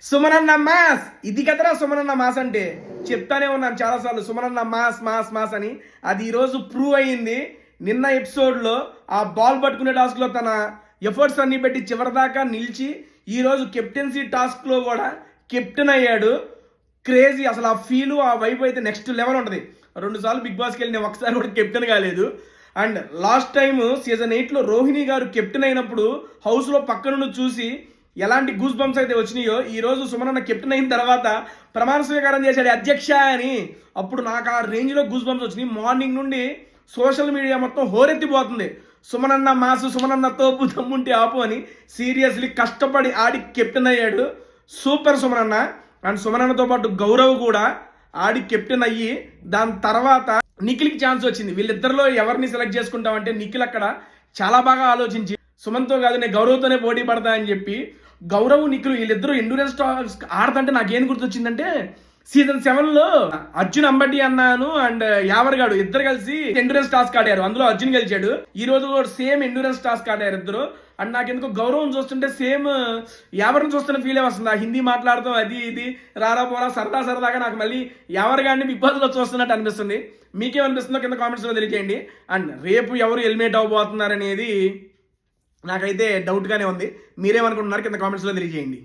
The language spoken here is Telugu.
సుమనన్న మాస్ ఇది కదరా సుమనన్న మాస్ అంటే. చెప్తానే ఉన్నాను చాలాసార్లు సుమనన్న మాస్ మాస్ మాస్ అని. అది ఈరోజు ప్రూవ్ అయ్యింది. నిన్న ఎపిసోడ్లో ఆ బాల్ పట్టుకునే టాస్క్లో తన ఎఫర్ట్స్ అన్ని పెట్టి చివరిదాకా నిలిచి ఈరోజు కెప్టెన్సీ టాస్క్లో కూడా కెప్టెన్ అయ్యాడు. క్రేజీ అసలు. ఆ ఫీలు ఆ వైపు అయితే నెక్స్ట్ లెవెల్ ఉంటుంది. 2 సార్లు బిగ్ బాస్కి వెళ్ళి నేను ఒకసారి కూడా కెప్టెన్ కాలేదు. అండ్ లాస్ట్ టైం సీజన్ 8లో రోహిణి గారు కెప్టెన్ అయినప్పుడు హౌస్లో పక్క నుండి చూసి ఎలాంటి గూస్ బంప్స్ అయితే వచ్చినాయో ఈరోజు సుమనన్న కెప్టెన్ అయిన తర్వాత ప్రమాణ స్వీకారం చేశాడు అధ్యక్ష అని. అప్పుడు నాకు ఆ రేంజ్లో గూస్ బంప్స్ వచ్చినాయి. మార్నింగ్ నుండి సోషల్ మీడియా మొత్తం హోరెత్తిపోతుంది. సుమనన్న మాసు, సుమనన్న తోపు, దమ్ముంటే ఆపు అని. సీరియస్లీ కష్టపడి ఆడి కెప్టెన్ అయ్యాడు. సూపర్ సుమనన్న. అండ్ సుమనన్నతో పాటు గౌరవ్ కూడా ఆడి కెప్టెన్ అయ్యి దాని తర్వాత నిఖిల్కి ఛాన్స్ వచ్చింది. వీళ్ళిద్దరిలో ఎవరిని సెలెక్ట్ చేసుకుంటామంటే నిఖిల్ అక్కడ చాలా బాగా ఆలోచించి సుమన్తో కాదు నేను గౌరవ్తోనే పోటీ పడతా అని చెప్పి గౌరవ్ నిఖిల్ వీళ్ళిద్దరూ ఎండ్యూరెన్స్ టాస్క్ ఆడతంటే నాకేం గుర్తొచ్చిందంటే సీజన్ 7లో అర్జున్ అంబటి అన్నాను అండ్ యావర్గాడు ఇద్దరు కలిసి ఎండ్యూరెన్స్ టాస్క్ ఆడారు. అందులో అర్జున్ గెలిచాడు. ఈ రోజు కూడా సేమ్ ఎండ్యూరెన్స్ టాస్క్ ఆడారు ఇద్దరు. అండ్ నాకెందుకు గౌరవం చూస్తుంటే సేమ్ యావర్ని చూస్తున్న ఫీల్ వస్తుంది. ఆ హిందీ మాట్లాడతాం అది ఇది రారా పోరా సరదాగా నాకు మళ్ళీ యావర్గాడిని బిగ్ బాస్లో చూస్తున్నట్టు అనిపిస్తుంది. మీకేమనిపిస్తుందో కింద కామెంట్స్లో తెలియజేయండి. అండ్ రేపు ఎవరు ఎలిమినేట్ అవబోతున్నారు అనేది నాకైతే డౌట్గానే ఉంది. మీరేమనుకుంటున్నారు కింద కామెంట్స్లో తెలియజేయండి.